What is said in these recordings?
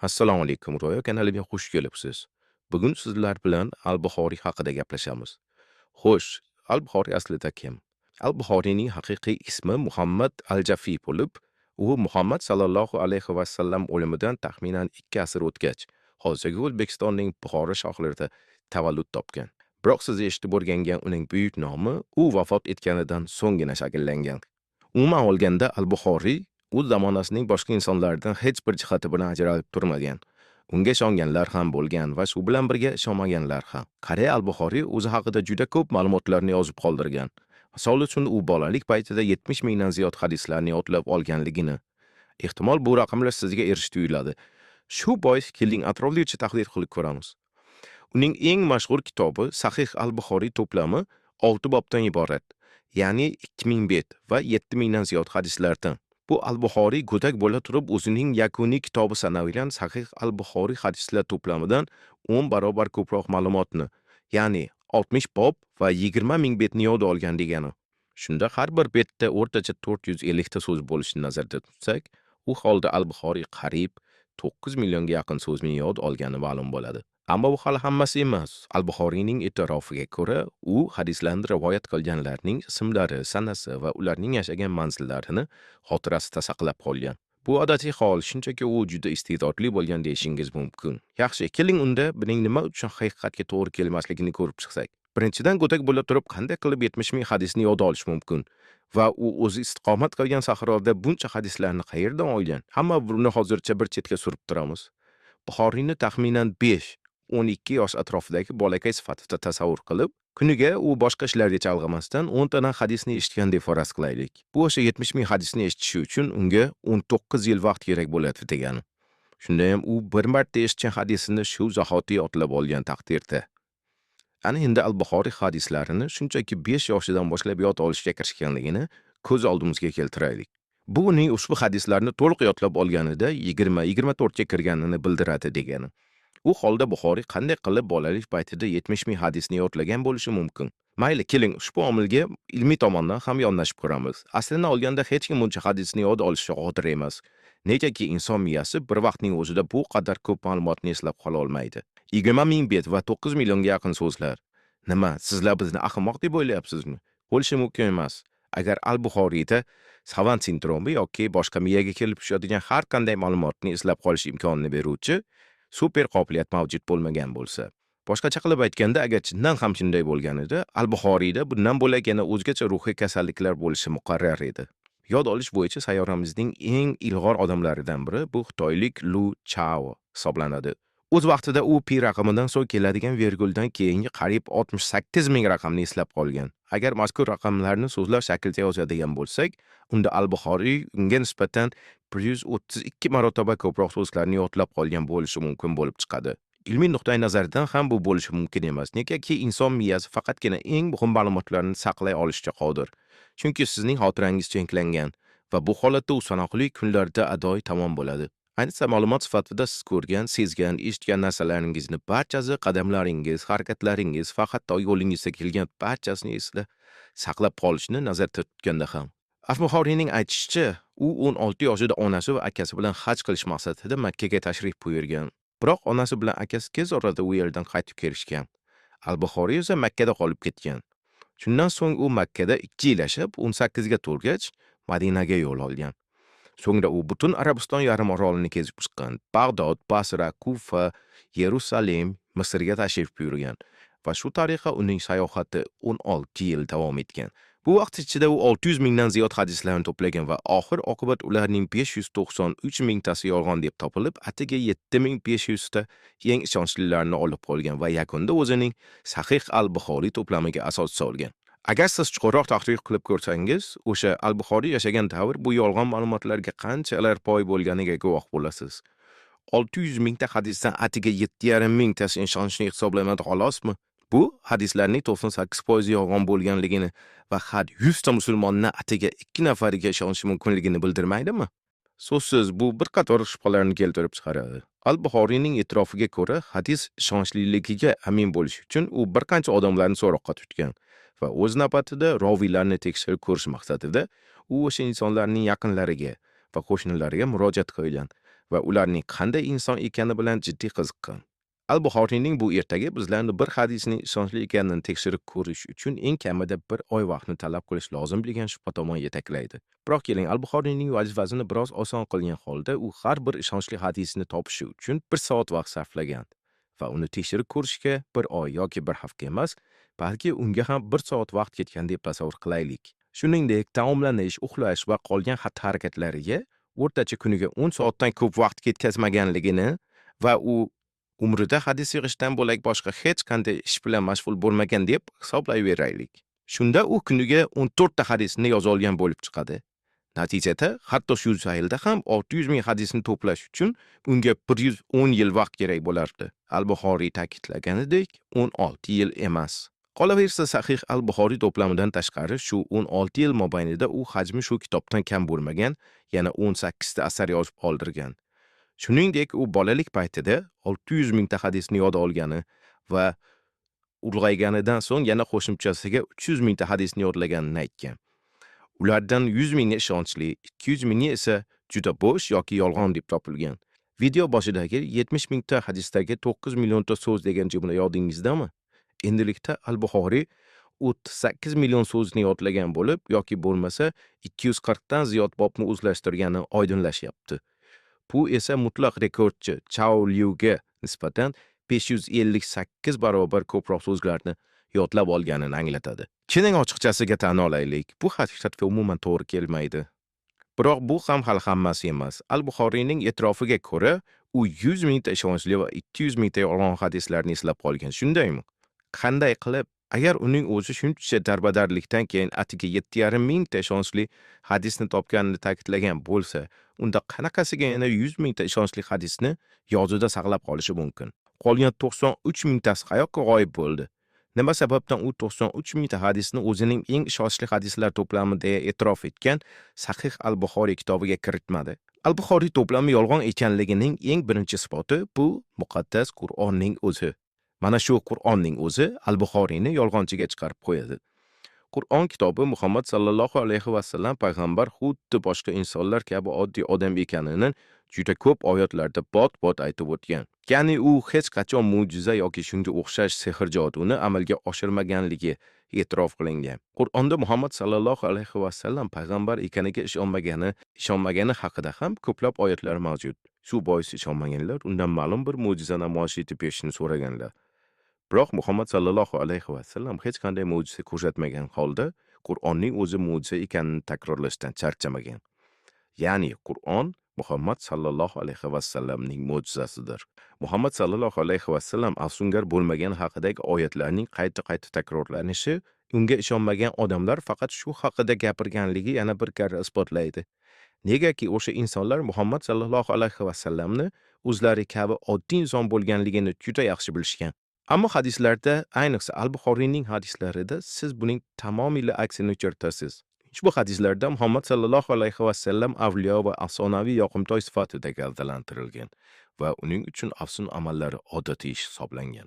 Assalomu alaykum, Ro'yo kanaliga xush kelibsiz. Bugun sizlar bilan Al-Buxoriy haqida gaplashamiz. Xo'sh, Al-Buxoriy aslida kim? Al-Buxoriyning haqiqiy ismi Muhammad al-Jafi bo'lib, u Muhammad sallallohu alayhi va sallam o'limidan taxminan 2 asr o'tgach, hozirgi O'zbekistonning Buxoro shahrida tavallud topgan. Biroq siz eshitib o'rgangan uning buyuk nomi u vafot etganidan so'nggina shakllangan. Umuman olganda Al-Buxoriy u zamonasining boshqa insonlaridan hech bir jihati bilan ajralib turmagan. Unga ishonganlar ham bo'lgan va shu bilan birga ishonmaganlar ham. Qari Al-Buxoriy o'zi haqida juda ko'p ma'lumotlarni yozib qoldirgan. Misol uchun u bolalik paytida 70 mingdan ziyod hadislarni yodlab olganligini. Ehtimol bu raqamlar sizga erish tuyuladi. Shu bois keling atroflicha tahlil qilib ko'ramiz. Uning eng mashhur kitobi Sahih Al-Buxoriy to'plami 6 bobdan iborat. Ya'ni 2000 bet va 7000 dan ziyod hadislardan. Bu Al-Buxoriy go'dak bo'la turib o'zining yakuniy kitobi sanalgan Sahih Al-Buxoriy hadislar to'plamidan 10 barobar ko'proq ma'lumotni, ya'ni 60 bob va 20 ming betni yod olgan degani. Shunda har bir betda o'rtacha 450 ta so'z bo'lishini nazarda tutsak, u holda Al-Buxoriy qariyb 9 millionga yaqin so'zni yod olgani ma'lum bo'ladi. Ammo bu hali hammasi emas. Al-Buxoriyning e'tirofiga ko'ra, u hadislarni rivoyat qilganlarning ismlari, sanasi va ularning yashagan manzillarini xotirasida saqlab qolgan. Bu odatiy hol, shunchaki u juda iste'dodli bo'lgan deyishingiz mumkin. Yaxshi, keling unda buning nima uchun haqiqatga to'g'ri kelmasligini ko'rib chiqsak. Birinchidan, go'dak bo'la turib qanday qilib 70 ming hadisni yod olish mumkin? Va u o'zi istiqomat qilgan sahroda buncha hadislarni qayerdan olgan? Hamma buni hozircha bir chetga surib turamiz. Buxoriyni taxminan 5-12 yosh atrofidagi bolakay sifatida tasavvur qilib, kuniga u boshqa ishlarga chalg'imasdan 10 tadan hadisni eshitgan deb faraz qilaylik. Bu o'sha 70 ming hadisni eshitishi uchun unga 19 yil vaqt kerak bo'ladi degani. Shunda ham u bir marta eshitgan hadisini shu zahoti yodlab olgan taqdirda. Ana endi Al-Buxoriy hadislarini shunchaki 5 yoshidan boshlab yod olishga kirishganligini ko'z oldimizga keltiraylik. Bu uning ushbu hadislarni to'liq yodlab olganida 20-24 ga kirganini bildiradi degani. U holda Buxoriy qanday qilib bolalik paytida 70 ming hadisni yodlagan bo'lishi mumkin? Mayli, keling ushbu omilga ilmiy tomondan ham yondashib ko'ramiz. Aslida olganda hech kim buncha hadisni yod olishga qodir emas. Negaki inson miyasi bir vaqtning o'zida bu qadar ko'p ma'lumotni eslab qola olmaydi. 20 ming bet va 9 millionga yaqin so'zlar. Nima, sizlar bizni ahmoq deb o'ylayapsizmi? Bo'lishi mumkin emas. Agar Al-Buxoriyda savant sindromi yoki boshqa miyaga kelib tushadigan har qanday ma'lumotni eslab qolish imkonini beruvchi super qobiliyat mavjud bo'lmagan bo'lsa. Boshqacha qilib aytganda, agar chindan ham shunday bo'lganida, Al-Buxoriyda bundan bo'lak yana o'zgacha ruhiy kasalliklar bo'lishi muqarrar edi. Yod olish bo'yicha sayyoramizning eng ilg'or odamlaridan biri bu xitoylik Lu Chao hisoblanadi. O'z vaqtida u pi raqamidan so'ng keladigan virguldan keyingi qariyb 68 ming raqamni eslab qolgan. Agar mazkur raqamlarni so'zlar shaklida yozadigan bo'lsak, unda Al-Buxoriy unga nisbatan 132 marotaba ko'proq so'zlarni yodlab qolgan bo'lishi mumkin bo'lib chiqadi. Ilmiy nuqtai nazardan ham bu bo'lishi mumkin emas, negaki inson miyasi faqatgina eng muhim ma'lumotlarni saqlay olishga qodir. Chunki sizning xotirangiz cheklangan va bu holatda u sanoqli kunlarda adoyi tamom bo'ladi. Ayniqsa ma'lumot sifatida siz ko'rgan, sezgan, eshitgan narsalaringizni barchasi, qadamlaringiz, harakatlaringiz, va hatto yo'lingizda kelgan barchasini esda saqlab qolishni nazarda tutganda ham. Al-Buxoriyning aytishicha, u 16 yoshida onasi va akasi bilan haj qilish maqsadida Makka ga tashrif buyurgan. Biroq onasi bilan akasi tez orada u yerdan qaytib kelishgan. Al-Buxoriy esa Makka da qolib ketgan. Shundan so'ng u Makka da 2 yil yashab, 18 ga to'lgach Madinaga yo'l olgan. So'ngra u butun Arabiston yarim orolini kezib chiqqan. Bag'dod, Basra, Kufa, Yerusalim, Misrga tashrif buyurgan va shu tariqa uning sayohati 16 yil davom etgan. Bu vaqt ichida u 600 mingdan ziyod hadislarni to'plagan va oxir oqibat ularning 593 mingtasi yolg'on deb topilib, atiga 7500 ta eng ishonchlilarini olib qolgan va yakunda o'zining Sahih Al-Buxoriy to'plamiga asos solgan. Agar siz chuqurroq tahlil qilib ko'rsangiz, o'sha Al-Buxoriy yashagan davr bu yolg'on ma'lumotlarga qanchalar poy bo'lganiga guvoh bo'lasiz. 600 mingta hadisdan atiga 7,5 mingtasi ishonchli hisoblanadi xolosmi? Bu hadislarning 98% yolg'on bo'lganligini va har 100 ta musulmonning atiga 2 nafariga ishonish mumkinligini bildirmaydimi? So'zsiz bu bir qator shubhalarni keltirib chiqaradi. Al-Buxoriyning e'tirofiga ko'ra, hadis ishonchlilig'iga amin bo'lish uchun u bir qancha odamlarni so'roqqa tutgan va o'z navbatida roviylarni tekshirib ko'rish maqsadida u o'sha insonlarning yaqinlariga va qo'shnilariga murojaat qilgan va ularning qanday inson ekani bilan jiddiy qiziqqan. Al-Buxoriyning bu ertagi bizlarni bir hadisning ishonchli ekanini tekshirib ko'rish uchun eng kamida bir oy vaqtni talab qilish lozim degan shubha tomon yetaklaydi. Biroq keling, Al-Buxoriyning vazifasini biroz oson qilgan holda u har bir ishonchli hadisni topishi uchun 1 soat vaqt sarflagan va uni tekshirib ko'rishga 1 oy yoki 1 hafta emas, balki unga ham 1 soat vaqt ketgan deb tasavvur qilaylik. Shuningdek, taomlanish, uxlash va qolgan xatti-harakatlariga o'rtacha kuniga 10 soatdan ko'p vaqt ketkazmaganligini va u umrida hadis yig'ishdan bo'lak boshqa hech qanday ish bilan mashg'ul bo'lmagan deb hisoblayveraylik. Shunda u kuniga 14 ta hadisni yoza olgan bo'lib chiqadi. Natijada hatto shu zaylda ham 600 ming hadisni to'plash uchun unga 110 yil vaqt kerak bo'lardi. Al-Buxoriy ta'kidlaganidek, 16 yil emas. Qolaversa, Sahih al-Buxoriy to'plamidan tashqari shu 16 yil mobaynida u hajmi shu kitobdan kam bo'lmagan, yana 18 ta asar yozib qoldirgan. Shuningdek, u bolalik paytida 600 mingta hadisni yod olgani va ulg'ayganidan so'ng yana qo'shimchasiga 300 mingta hadisni yodlaganini aytgan. Ulardan 100 mingi ishonchli, 200 mingi esa juda bo'sh yoki yolg'on deb topilgan. Video boshidagi 70 mingta hadisdagi 9 millionta so'z degan jumla yodingizdami? Endilikda Al-Buxoriy 38 million so'zni yodlagan bo'lib, yoki bo'lmasa 240 dan ziyod bobni o'zlashtirgani oydinlashyapti. Bu esa mutlaq rekordchi Chao Liuga nisbatan 558 barobar ko'proq so'zlarni yodlab olganini anglatadi. Keling, ochiqchasiga tan olaylik, bu haqiqatga umuman to'g'ri kelmaydi. Biroq bu ham hali hammasi emas. Al-Buxoriyning e'tirofiga ko'ra, u 100 mingta ishonchli va 200 mingta yolg'on hadislarni eslab qolgan, shundaymi? Qanday qilib? Agar uning o'zi shuncha darbadarlikdan keyin atiga 7,5 mingta ishonchli hadisni topganini ta'kidlagan bo'lsa, unda qanaqasiga yana 100 mingta ishonchli hadisni yozuvda saqlab qolishi mumkin? Qolgan 93 mingtasi qayoqqa g'oyib bo'ldi? Nima sababdan u 93 mingta hadisni o'zining eng ishonchli hadislar to'plamida e'tirof etgan Sahih al-Buxoriy kitobiga kiritmadi? Al-Buxoriy to'plami yolg'on ekanligining eng birinchi isboti bu muqaddas Qur'onning o'zi. Mana shu Qur'onning o'zi Al-Buxoriyni yolg'onchiga chiqarib qo'yadi. Qur'on kitobi Muhammad sallallohu alayhi va sallam payg'ambar xuddi boshqa insonlar kabi oddiy odam ekanini juda ko'p oyatlarda bot-bot aytib o'tgan. Ya'ni u hech qachon mo'jiza yoki shunga o'xshash sehr joduni amalga oshirmaganligi e'tirof qilingan. Qur'onda Muhammad sallallohu alayhi va sallam payg'ambar ekaniga ishonmagani haqida ham ko'plab oyatlar mavjud. Shu bois ishonmaganlar undan ma'lum bir mo'jiza namoyish etib berishni so'raganlar. Biroq Muhammad sallallohu alayhi va sallam hech qanday mo'jiza ko'rsatmagan holda Qur'onning o'zi mo'jiza ekanini takrorlashdan charchamagan. Ya'ni Qur'on Muhammad sallallohu alayhi va sallamning mo'jizasidir. Muhammad sallallohu alayhi va sallam afsungar bo'lmagan haqidagi oyatlarning qayta-qayta takrorlanishi unga ishonmagan odamlar faqat shu haqida gapirganligi yana bir karra isbotlaydi. Negaki o'sha insonlar Muhammad sallallohu alayhi va sallamni o'zlari kabi oddiy inson bo'lganligini juda yaxshi bilishgan. Ammo hadislarda, ayniqsa Al-Buxoriyning hadislarida siz buning tamomila aksini uchratasiz. Ushbu hadislarda Muhammad sallallohu alayhi va sallam avliyo va afsonaviy yoqimtoy sifatida gavdalantirilgan va uning uchun afsun amallari odatiy ish hisoblangan.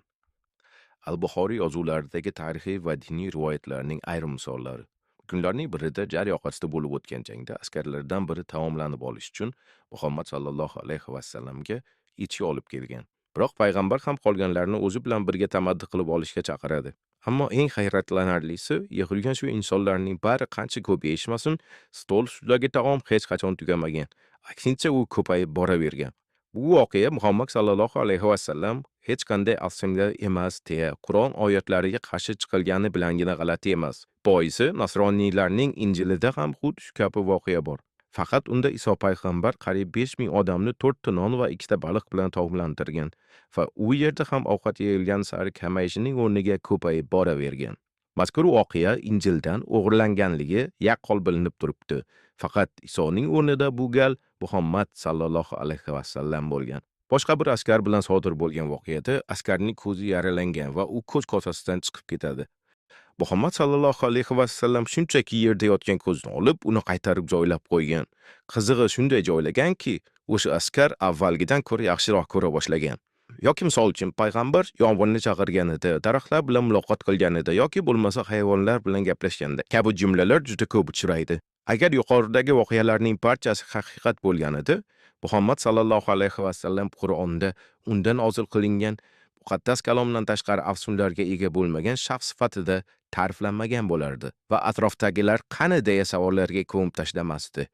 Al-Buxoriy yozuvlaridagi tarixiy va diniy rivoyatlarning ayrim misollari. Kunlarning birida jar yoqasida bo'lib o'tgan jangda askarlardan biri taomlanib olish uchun Muhammad sallallohu alayhi va sallamga echki olib kelgan. Biroq payg'ambar ham qolganlarni o'zi bilan birga tamaddi qilib olishga chaqiradi. Ammo eng hayratlanarlisi, yig'ilgan shu insonlarning bari qancha ko'p yeyishmasin, stol ustidagi taom hech qachon tugamagan. Aksincha u ko'payib boravergan. Bu voqea Muhammad sallallohu alayhi va sallam hech qanday afsonlar emas deya Qur'on oyatlariga qarshi chiqilgani bilangina g'alati emas. Boisi nasroniylarning Injilida ham xuddi shu kabi voqea bor. Faqat unda Iso payg'ambar qariyb 5000 odamni 4 ta non va 2 ta baliq bilan taomlantirgan va u yerda ham ovqat yeyilgan sari kamayishining o'rniga ko'payib boravergan. Mazkur voqea Injildan o'g'irlanganligi yaqqol bilinib turibdi. Faqat Isoning o'rnida bu gal Muhammad sallallohu alayhi va sallam bo'lgan. Boshqa bir askar bilan sodir bo'lgan voqeada askarning ko'zi yaralangan va u ko'z kosasidan chiqib ketadi. Muhammad sallallohu alayhi va sallam shunchaki yerda yotgan ko'zni olib, uni qaytarib joylab qo'ygan. Qizig'i shunday joylaganki, o'sha askar avvalgidan ko'ra yaxshiroq ko'ra boshlagan. Yoki misol uchun payg'ambar yomg'irni chaqirganida, daraxtlar bilan muloqot qilganida yoki bo'lmasa hayvonlar bilan gaplashganda kabi jumlalar juda ko'p uchraydi. Agar yuqoridagi voqealarning barchasi haqiqat bo'lganida, Muhammad sallallohu alayhi va sallam Qur'onda undan nozil qilingan muqaddas kalomdan tashqari afsunlarga ega bo'lmagan shaxs sifatida ta'riflanmagan bo'lardi va atrofdagilar qani deya savollarga ko'mib tashlamasdi.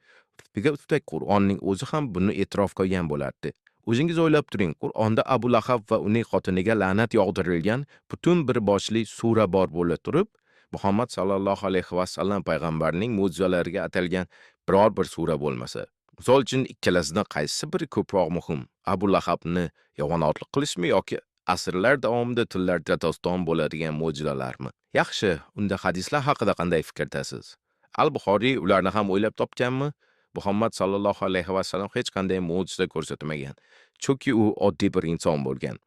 Biga ustak Qur'onning o'zi ham buni e'tirof qilgan bo'lardi. O'zingiz o'ylab turing, Qur'onda Abu Lahab va uning xotiniga la'nat yog'dirilgan butun bir boshli sura bor bo'la turib, Muhammad sallallohu alayhi va sallam payg'ambarning mo'jizalariga atalgan biror bir sura bo'lmasa, misol uchun ikkalasidan qaysi biri ko'proq muhim? Abu Lahabni yovonotlik qilishmi yoki asrlar davomida tillarda doston bo'ladigan mo'jizalarmi? Yaxshi, unda hadislar haqida qanday fikrdasiz? Al-Buxoriy ularni ham o'ylab topganmi? Muhammad sallallohu alayhi va sallam hech qanday mo'jiza ko'rsatmagan, chunki u oddiy bir inson bo'lgan.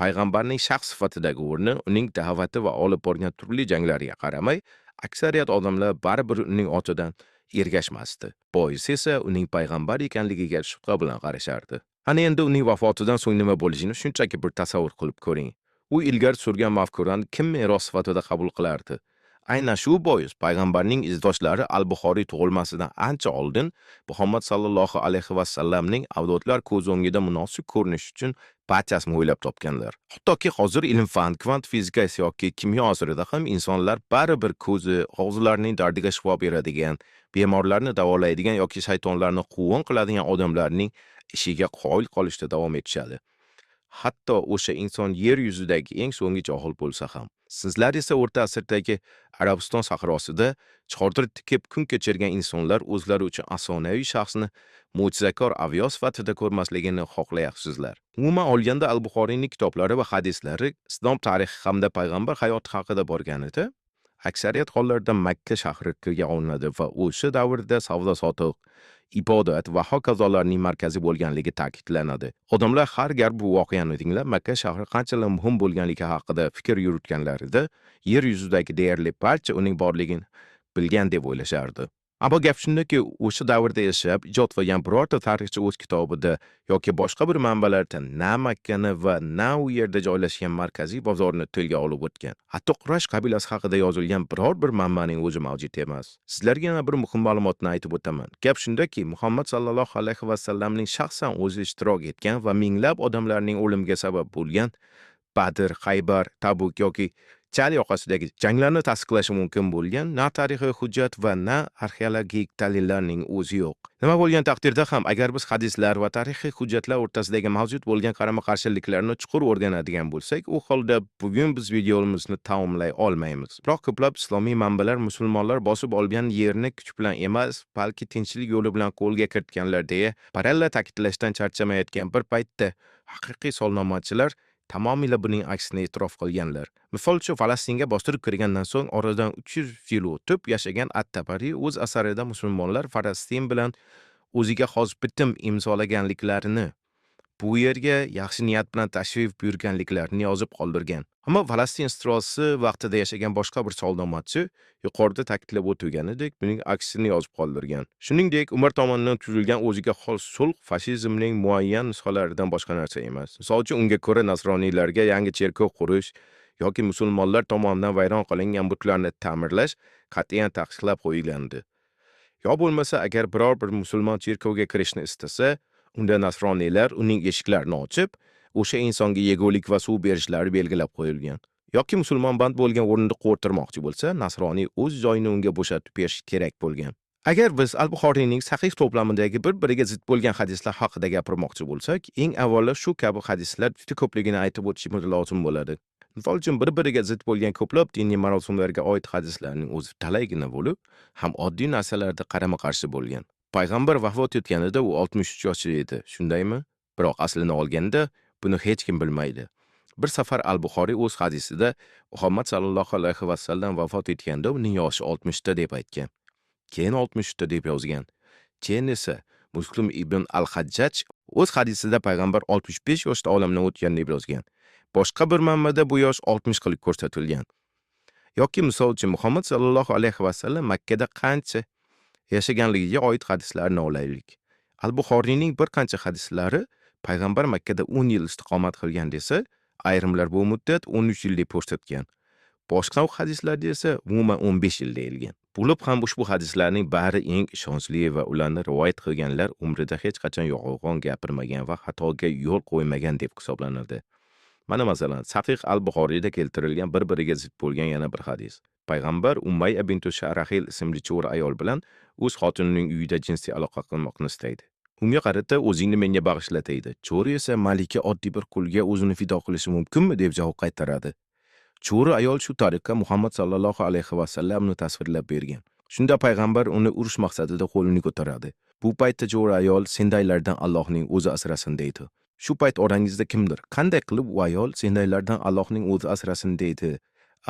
Payg'ambarning shaxs sifatidagi o'rni uning da'vati va olib borgan turli janglariga qaramay, aksariyat odamlar baribir uning otidan ergashmasdi. Boisi esa uning payg'ambar ekanligiga shubha bilan qarashardi. Ana endi uning vafotidan so'ng nima bo'lishini shunchaki bir tasavvur qilib ko'ring. U ilgari surgan mafkurani kim meros sifatida qabul qilardi? Aynan shu bois payg'ambarning izdoshlari Al-Buxoriy tug'ilmasidan ancha oldin Muhammad sallallohu alayhi va sallamning avlodlar ko'z o'ngida munosib ko'rinish uchun barchasini o'ylab topganlar. Hattoki hozir ilm-fan, kvant fizikasi yoki kimyo asrida ham insonlar baribir ko'zi, og'zlarining dardiga shifo beradigan, bemorlarni davolaydigan yoki shaytonlarni quvg'in qiladigan odamlarning ishiga qoyil qolishda davom etishadi. Hatto o'sha inson yer yuzidagi eng so'nggi johil bo'lsa ham. Sizlar esa o'rta asrdagi Arabiston sahrosida chodir tikib kun kechirgan insonlar o'zlari uchun afsonaviy shaxsni mo'jizakor avliyo sifatida ko'rmasligini xohlayapsizlar. Umuman olganda Al-Buxoriyning kitoblari va hadislari islom tarixi hamda payg'ambar hayoti haqida borganida, aksariyat hollarda Makka shahri tilga olinadi va o'sha davrda savdo-sotiq, ibodat va hokazolarning markazi bo'lganligi ta'kidlanadi. Odamlar har gal bu voqeani tinglab Makka shahri qanchalar muhim bo'lganligi haqida fikr yuritganlarida, yer yuzidagi deyarli barcha uning borligini bilgan deb o'ylashardi. Ammo gap shundaki, o'sha davrda yashab, ijod qilgan birorta tarixchi o'z kitobida yoki boshqa bir manbalarda na Makkani va na u yerda joylashgan markaziy bozorni tilga olib o'tgan. Hatto Quraysh qabilasi haqida yozilgan biror bir manbaning o'zi mavjud emas. Sizlarga yana bir muhim ma'lumotni aytib o'taman. Gap shundaki, Muhammad sallallohu alayhi va sallamning shaxsan o'zi ishtirok etgan va minglab odamlarning o'limiga sabab bo'lgan Badr, Xaybar, Tabuk yoki Chal yoqasidagi janglarni tasdiqlashi mumkin bo'lgan na tarixiy hujjat va na arxeologik dalillarning o'zi yo'q. Nima bo'lgan taqdirda ham, agar biz hadislar va tarixiy hujjatlar o'rtasidagi mavjud bo'lgan qarama-qarshiliklarni chuqur o'rganadigan bo'lsak, u holda bugun biz videomizni tamomlay olmaymiz. Biroq ko'plab islomiy manbalar musulmonlar bosib olgan yerni kuch bilan emas, balki tinchlik yo'li bilan qo'lga kiritganlar deya paralla ta'kidlashdan charchamayotgan bir paytda haqiqiy solnomachilar tamomila buning aksini e'tirof qilganlar. Misol uchun, Falastinga bostirib kirgandan so'ng oradan 300 yil o'tib yashagan At-Tabari o'z asarida musulmonlar Falastin bilan o'ziga xos bitim imzolaganliklarini, bu yerga yaxshi niyat bilan tashrif buyurganliklarini yozib qoldirgan. Ammo Falastin istirosi vaqtida yashagan boshqa bir solnomatchi yuqorida ta'kidlab o'tilganidek buning aksini yozib qoldirgan. Shuningdek, Umar tomonidan tuzilgan o'ziga xos sulh fashizmning muayyan nusxalaridan boshqa narsa emas. Misol uchun, unga ko'ra nasroniylarga yangi cherkov qurish yoki musulmonlar tomonidan vayron qilingan butlarni ta'mirlash qat'iyan taqiqlab qo'yilgandi. Yo bo'lmasa, agar biror bir musulmon cherkovga kirishni istasa, unda nasroniylar uning eshiklarini ochib, o'sha insonga yegulik va suv berishlari belgilab qo'yilgan. Yoki musulmon band bo'lgan o'rnida qo'rtirmoqchi bo'lsa, nasroniy o'z joyini unga bo'shatib berish kerak bo'lgan. Agar biz Al-Buxoriyning sahih to'plamidagi bir-biriga zid bo'lgan hadislar haqida gapirmoqchi bo'lsak, eng avvalo shu kabi hadislar juda ko'pligini aytib o'tishimiz lozim bo'ladi. Misol uchun, bir-biriga zid bo'lgan ko'plab diniy marosimlarga oid hadislarning o'zi talaygina bo'lib, ham oddiy narsalarda qarama-qarshi bo'lgan. Payg'ambar vafot etganida u 63 yoshli edi, shundaymi? Biroq aslini olganda buni hech kim bilmaydi. Bir safar Al-Buxoriy o'z hadisida Muhammad sallallohu alayhi va sallam vafot etganda uning yoshi 60 ta deb aytgan. Keyin 60 ta deb yozgan. Keyin esa Muslim ibn al-Hajjaj o'z hadisida payg'ambar 65 yoshda olamdan o'tgan deb yozgan. Boshqa bir manbada bu yosh 60 qilib ko'rsatilgan. Yoki misol uchun, Muhammad sallallohu alayhi va sallam Makkada qancha yashaganligiga oid hadislarni olaylik. Al-Buxoriyning bir qancha hadislari payg'ambar Makkada 10 yil istiqomat qilgan desa, ayrimlar bu muddat 13 yil deb ko'rsatgan. Boshqa hadislarda esa umuman 15 yil deyilgan. Bo'lib ham ushbu hadislarning bari eng ishonchli va ularni rivoyat qilganlar umrida hech qachon yolg'on gapirmagan va xatoga yo'l qo'ymagan deb hisoblanadi. Mana masalan, Sahih al-Buxoriyda keltirilgan bir-biriga zid bo'lgan yana bir hadis. Payg'ambar Umayya bintu Sharahil ismli cho'ri ayol bilan o'z xotinining uyida jinsiy aloqa qilmoqni istaydi. Unga qarata o'zingni menga bag'ishla deydi. Cho'ri esa malika oddiy bir qulga o'zini fido qilishi mumkinmi deb javob qaytaradi. Cho'ri ayol shu tariqa Muhammad sallallohu alayhi va sallamni tasvirlab bergan. Shunda payg'ambar uni urush maqsadida qo'lini ko'taradi. Bu paytda cho'ri ayol sendaylardan Allohning o'zi asrasin deydi. Shu payt orangizda kimdir? Qanday qilib u ayol sendaylardan Allohning o'zi asrasin deydi?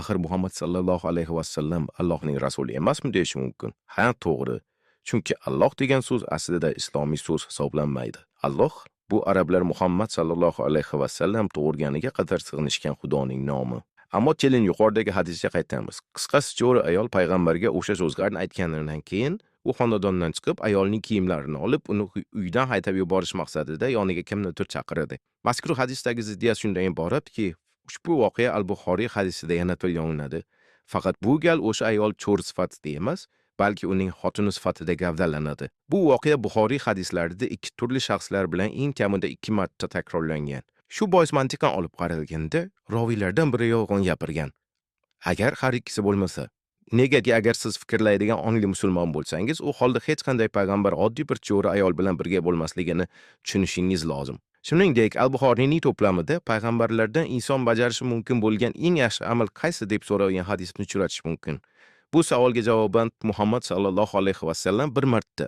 Axir Muhammad sallallohu alayhi va sallam Allohning rasuli emasmi deyish mumkin? Ha, to'g'ri. Chunki Alloh degan so'z aslida islomiy so'z hisoblanmaydi. Alloh bu arablar Muhammad sallallohu alayhi va sallam tug'ilganiga qadar sig'inishgan Xudoning nomi. Ammo kelin yuqoridagi hadisga qaytamiz. Qisqasi cho'ri ayol payg'ambarga o'sha so'zlarni aytganidan keyin u xonadondan chiqib ayolning kiyimlarini olib uni uydan haydab yuborish maqsadida yoniga kimnidir chaqiradi. Mazkur hadisdagi ziddiyat shundan iboratki, ushbu voqea al-Buxoriy hadisida yana tilga olinadi. Faqat bu gal o'sha ayol cho'ri sifatida emas, balki uning xotini sifatida gavdalanadi. Bu voqea Buxoriy hadislarida ikki turli shaxslar bilan eng kamida 2 marta takrorlangan. Shu bois mantiqan olib qaralganda, roviylardan biri yolg'on gapirgan. Agar har ikkisi bo'lmasa, negaki agar siz fikrlaydigan ongli musulmon bo'lsangiz, u holda hech qanday payg'ambar oddiy bir cho'ri ayol bilan birga bo'lmasligini tushunishingiz lozim. Shuningdek, al-Buxoriyning to'plamida payg'ambarlardan inson bajarishi mumkin bo'lgan eng yaxshi amal qaysi deb so'ralgan hadisni uchratish mumkin. Bu savolga javoban Muhammad sallallohu alayhi va sallam bir marta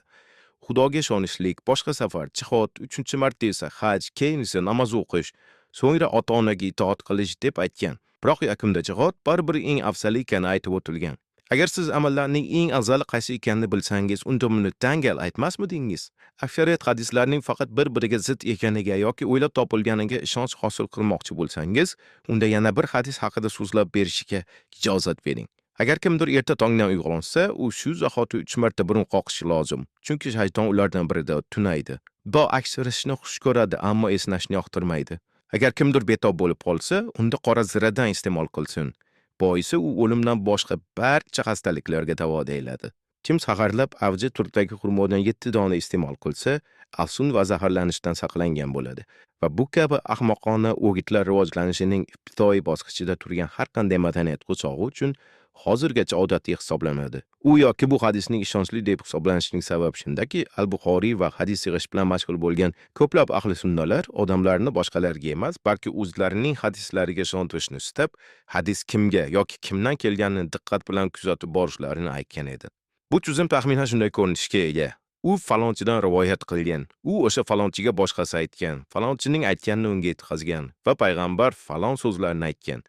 Xudoga ishonishlik, boshqa safar jihod, 3-marta esa haj, keyin esa namoz o'qish, so'ngra ota-onaga itoat qilish deb aytgan. Biroq yakunda jihod baribir eng afzali ekani aytib o'tilgan. Agar siz amallarning eng afzali qaysi ekanini bilsangiz, unda buni dangal aytmasmidingiz? Aksariyat hadislarning faqat bir-biriga zid ekaniga yoki o'ylab topilganiga ishonch hosil qilmoqchi bo'lsangiz, unda yana bir hadis haqida so'zlab berishga ijozat bering. Agar kimdir erta tongdan uyg'onsa, u shu zahoti 3 marta burun qoqishi lozim. Chunki shayton ulardan birida tunaydi. Bu aksirishni xush ko'radi, ammo esnashni yoqtirmaydi. Agar kimdir betob bo'lib qolsa, unda qora ziradan iste'mol qilsin. Boisi u o'limdan boshqa barcha xastaliklarga davo deyiladi. Kim saharlab avji turdagi xurmodan 7 dona iste'mol qilsa, afsun va zaharlanishdan saqlangan bo'ladi. Va bu kabi ahmoqona o'gitlar rivojlanishining ibtidoiy bosqichida turgan har qanday madaniyat qo'chog'i uchun hozirgacha odatiy hisoblanadi. U yoki bu hadisning ishonchli deb hisoblanishining sababi shundaki, al-Buxoriy va hadis yig'ish bilan mashg'ul bo'lgan ko'plab ahli sunnalar odamlarni boshqalarga emas, balki o'zlarining hadislariga ishontirishni istab, hadis kimga yoki kimdan kelganini diqqat bilan kuzatib borishlarini aytgan edi. Bu tuzum taxminan shunday ko'rinishga ega. U falonchidan rivoyat qilgan, u o'sha falonchiga boshqasi aytgan, falonchining aytganini unga yetkazgan va payg'ambar falon so'zlarni aytgan.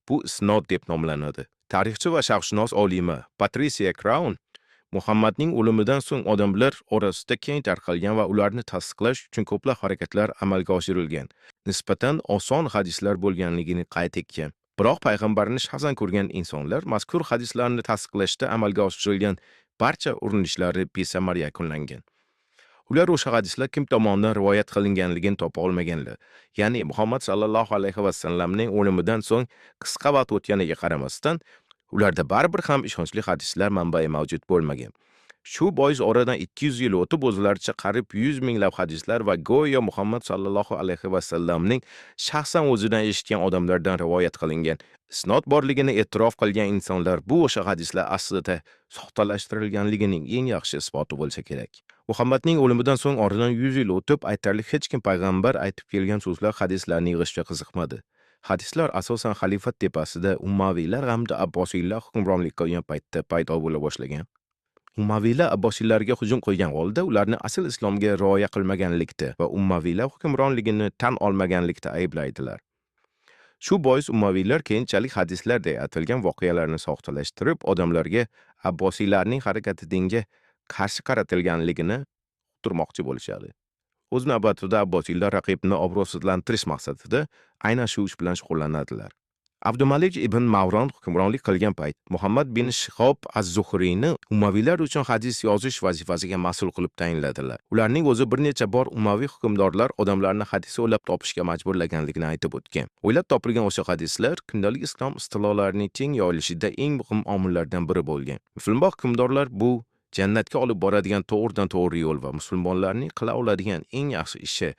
Bu isnod deb nomlanadi. Tarixchi va sharqshunos olima Patricia Crown Muhammadning o'limidan so'ng odamlar orasida keng tarqalgan va ularni tasdiqlash uchun ko'plab harakatlar amalga oshirilgan. Nisbatan oson hadislar bo'lganligini qayd etgan. Biroq payg'ambarni shaxsan ko'rgan insonlar mazkur hadislarni tasdiqlashda amalga oshirilgan barcha urinishlari besamar yakunlangan. Ular o'sha hadislar kim tomonidan rivoyat qilinganligini topa olmaganlar. Ya'ni Muhammad sallallohu alayhi va sallamning o'limidan so'ng qisqa vaqt o'tganiga qaramasdan, ularda baribir ham ishonchli hadislar manbai mavjud bo'lmagan. Shu bois oradan 200 yil o'tib o'zlaricha qarib 100 minglab hadislar va go'yo Muhammad sallallohu alayhi va sallamning shaxsan o'zidan eshitgan odamlardan rivoyat qilingan isnod borligini e'tirof qilgan insonlar bu o'sha hadislar aslida soxtalashtirilganligining eng yaxshi isboti bo'lsa kerak. Muhammadning o'limidan so'ng oradan 100 yil o'tib aytarli hech kim payg'ambar aytib kelgan so'zlar hadislarni yig'ishga qiziqmadi. Hadislar asosan xalifat tepasida Ummaviylar hamda Abbosiylar hukmronlik qilgan paytda paydo bo'la boshlagan. Ummaviylar Abbosiylarga hujum qilgan holda ularni asl islomga rioya qilmaganlikda va Ummaviylar hukmronligini tan olmaganlikda ayblaydilar. Shu bois Ummaviylar keyinchalik hadislarda aytilgan voqealarni soxtalashtirib, odamlarga Abbosiylarning harakati dinga qarshi qaratilganligini uqtirmoqchi bo'lishadi. O'z navbatida Abbosiylar raqibni obro'sizlantirish maqsadida aynan shu ish bilan shug'ullanadilar. Abdumalik ibn Mavron hukmronlik qilgan payt Muhammad bin Shihob az-Zuhriyni Umaviylar uchun hadis yozish vazifasiga mas'ul qilib tayinladilar. Ularning o'zi bir necha bor Umaviy hukmdorlar odamlarni hadis o'ylab topishga majburlaganligini aytib o'tgan. O'ylab topilgan o'sha hadislar kundalik islom istilolarining teng yoyilishida eng muhim omillardan biri bo'lgan. Musulmon hukmdorlar bu jannatga olib boradigan to'g'ridan-to'g'ri yo'l va musulmonlarning qila oladigan eng yaxshi ishi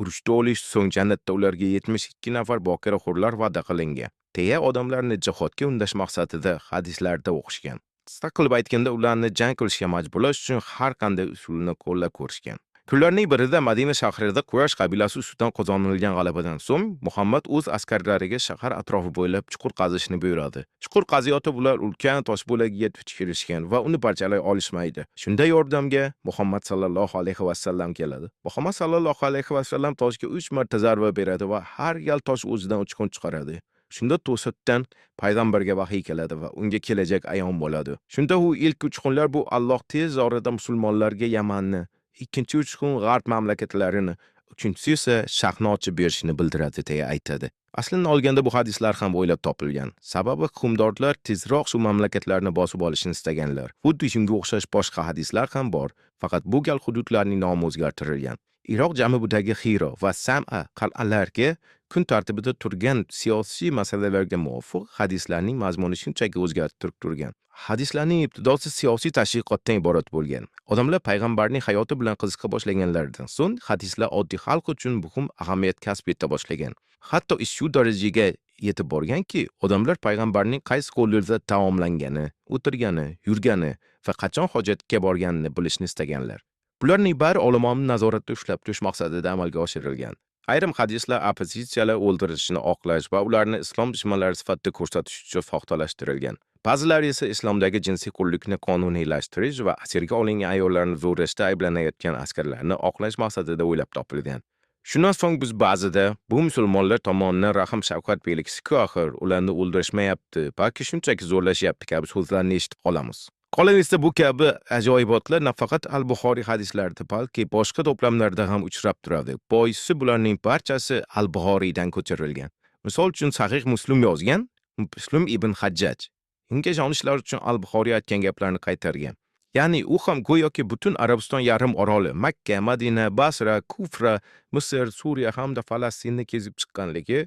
urushda o'lish, so'ng jannatda ularga 72 nafar bokira hurlar va'da qilingan. Deya odamlarni jihodga undash maqsadida hadislarda o'qishgan. Qisqa qilib aytganda, ularni jang qilishga majburlash uchun har qanday usulni qo'llab ko'rishgan. Kunlarning birida Madina shahrida Quraysh qabilasi ustidan qozonilgan g'alabadan so'ng Muhammad o'z askarlariga shahar atrofi bo'ylab chuqur qazishni buyuradi. Chuqur qaziyotib ular ulkan tosh bo'lagiga duch kelishgan va uni parchalay olishmaydi. Shunda yordamga Muhammad sallallohu alayhi va sallam keladi. Muhammad sallallohu alayhi va sallam toshga 3 marta zarba beradi va har gal tosh o'zidan uchqun chiqaradi. Shunda to'satdan payg'ambarga vahiy keladi va unga kelajak ayon bo'ladi. Shunda u ilk uchqunlar bu Alloh tez orada musulmonlarga Yamanni, ikkinchi uchqun g'arb mamlakatlarini, uchinchisi esa Shahni ochib berishini bildiradi deya aytadi. Aslini olganda bu hadislar ham o'ylab topilgan. Sababi hukmdorlar tezroq shu mamlakatlarni bosib olishni istaganlar. Xuddi shunga o'xshash boshqa hadislar ham bor, faqat bu gal hududlarning nomi o'zgartirilgan. Iroq janubidagi Xiro va Sam'a qal'alarga kun tartibida turgan siyosiy masalalarga muvofiq hadislarning mazmuni shunchaki o'zgartirib turgan. Hadislarning ibtidosi siyosiy tashviqotdan iborat bo'lgan. Odamlar payg'ambarning hayoti bilan qiziqa boshlaganlaridan so'ng hadislar oddiy xalq uchun muhim ahamiyat kasb eta boshlagan. Hatto ish shu darajaga yetib borganki, odamlar payg'ambarning qaysi qo'llarda taomlangani, o'tirgani, yurgani va qachon hojatga borganini bilishni istaganlar. Bularning bari olomonni nazoratda ushlab turish maqsadida amalga oshirilgan. Ayrim hadislar oppozitsiyalar o'ldirishni oqlash va ularni islom dushmanlari sifatida ko'rsatish uchun soxtalashtirilgan. Ba'zilari esa islomdagi jinsiy qullikni qonuniylashtirish va asirga olingan ayollarni zo'rlashda ayblanayotgan askarlarni oqlash maqsadida o'ylab topilgan. Shundan so'ng biz ba'zida bu musulmonlar tomonidan rahm shafqat belgisi-ku axir ularni o'ldirishmayapti, balki shunchaki zo'rlashyapti kabi so'zlarni eshitib qolamiz. Qolaversa bu kabi ajoyibotlar nafaqat Al-Buxoriy hadislarida, balki boshqa to'plamlarda ham uchrab turadi. Boisi bularning barchasi Al-Buxoriydan ko'chirilgan. Misol uchun Sahih Muslim yozgan, Muslim ibn Hajjaj unga ishonishlar uchun Al-Buxoriy aytgan gaplarni qaytargan. Ya'ni u ham go'yoki butun Arabiston yarim oroli, Makka, Madina, Basra, Kufra, Misr, Suriya hamda Falastinni kezib chiqqanligi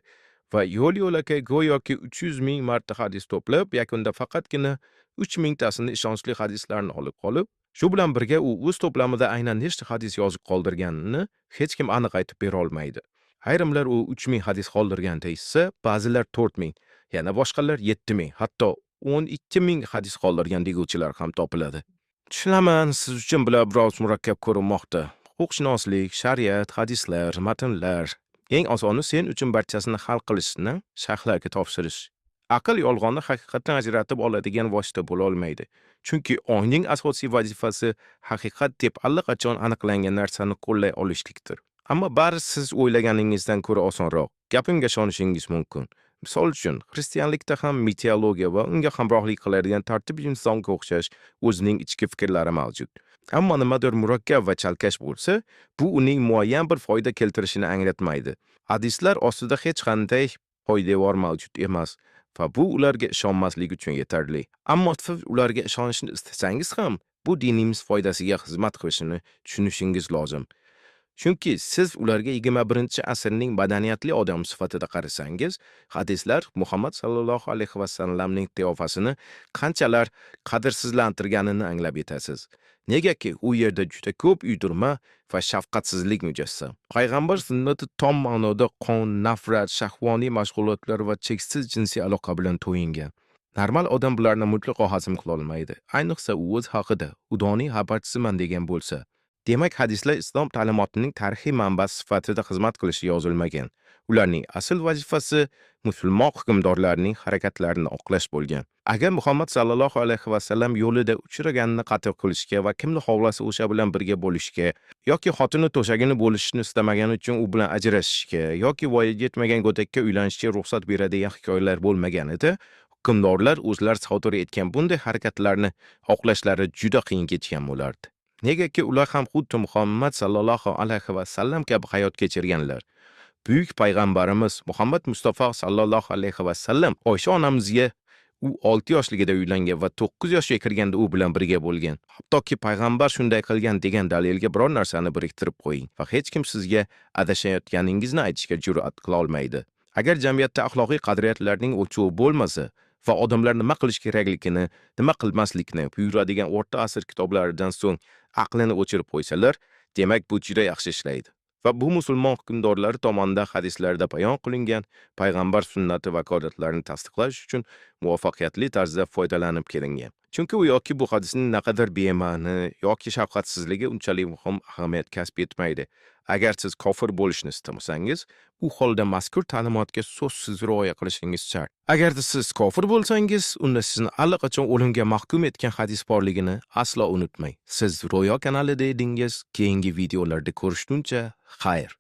va yo'l-yo'lakay go'yoki 300 ming marta hadis to'plab, yakunda faqatgina 3 mingtasini ishonchli hadislarni olib qolib, shu bilan birga u o'z to'plamida aynan nechta hadis yozib qoldirganini hech kim aniq aytib bera olmaydi. Ayrimlar u 3 ming hadis qoldirgan deysa, ba'zilar 4 ming, yana boshqalar 7 ming, hatto 12 ming hadis qoldirgan deguvchilar ham topiladi. Tushunaman, siz uchun bular biroz murakkab ko'rinmoqda. Huquqshunoslik, shariat, hadislar, matnlar. Eng osoni sen uchun barchasini hal qilishni shayxlarga topshirish. Aql yolg'onni haqiqatdan ajratib oladigan vosita bo'la olmaydi. Chunki ongning asosiy vazifasi haqiqat deb allaqachon aniqlangan narsani qo'llay olishlikdir. Ammo bari siz o'ylaganingizdan ko'ra osonroq. Gapimga ishonishingiz mumkin. Misol uchun, xristianlikda ham mitologiya va unga hamrohlik qiladigan tartib insonga o'xshash o'zining ichki fikrlari mavjud. Ammo nimadir murakkab va chalkash bo'lsa, bu uning muayyan bir foyda keltirishini anglatmaydi. Hadislar ostida hech qanday poydevor mavjud emas va bu ularga ishonmaslik uchun yetarli. Ammo siz ularga ishonishni istasangiz ham, bu dinimiz foydasiga xizmat qilishini tushunishingiz lozim. Chunki siz ularga 21-asrning madaniyatli odam sifatida qarasangiz, hadislar Muhammad sallallohu alayhi va sallamning qiyofasini qanchalar qadrsizlantirganini anglab yetasiz. Negaki u yerda juda ko'p uydirma va shafqatsizlik mujassam. Payg'ambar sunnati tom ma'noda qon, nafrat, shahvoniy mashg'ulotlar va cheksiz jinsiy aloqa bilan to'yingan. Normal odam bularni mutlaqo hazm qila olmaydi. Ayniqsa u o'z haqida Xudoning xabarchisiman degan bo'lsa. Demak, hadislar islom ta'limotining tarixiy manbasi sifatida xizmat qilishi yozilmagan. Ularning asl vazifasi musulmon hukmdorlarining harakatlarini oqlash bo'lgan. Agar Muhammad sallallohu alayhi va sallam yo'lida uchraganini qatl qilishga va kimni xohlasa o'sha bilan birga bo'lishga, yoki xotini to'shagini bo'lishni istamagani uchun u bilan ajrashishga, yoki voyaga yetmagan go'dakka uylanishga ruxsat beradigan hikoyalar bo'lmaganida, hukmdorlar o'zlari sodir etgan bunday harakatlarni oqlashlari juda qiyin kechgan bo'lardi. Negaki ular ham xuddi Muhammad sallallohu alayhi va sallam kabi hayot kechirganlar. Buyuk payg'ambarimiz Muhammad Mustafa sallallohu alayhi va sallam Oysha onamizga u 6 yoshligida uylangan va 9 yoshga kirganda u bilan birga bo'lgan. Hattoki payg'ambar shunday qilgan degan dalilga biror narsani biriktirib qo'ying va hech kim sizga adashayotganingizni aytishga jur'at qila olmaydi. Agar jamiyatda axloqiy qadriyatlarning o'lchovi bo'lmasa va odamlar nima qilish kerakligini, nima qilmaslikni buyuradigan o'rta asr kitoblaridan so'ng aqlini o'chirib qo'ysalar, demak bu juda yaxshi ishlaydi. Va bu musulmon hukmdorlari tomonidan hadislarda bayon qilingan payg'ambar sunnati vakolatlarini tasdiqlash uchun muvaffaqiyatli tarzda foydalanib kelingan. Chunki u yoki bu hadisning naqadar bema'ni yoki shafqatsizligi unchalik muhim ahamiyat kasb etmaydi. Agar siz kofir bo'lishni istamasangiz, u holda mazkur ta'limotga so'zsiz rioya qilishingiz shart. Agarda siz kofir bo'lsangiz, unda sizni allaqachon o'limga mahkum etgan hadis borligini aslo unutmang. Siz Ro'yo kanalida edingiz. Keyingi videolarda ko'rishguncha xayr.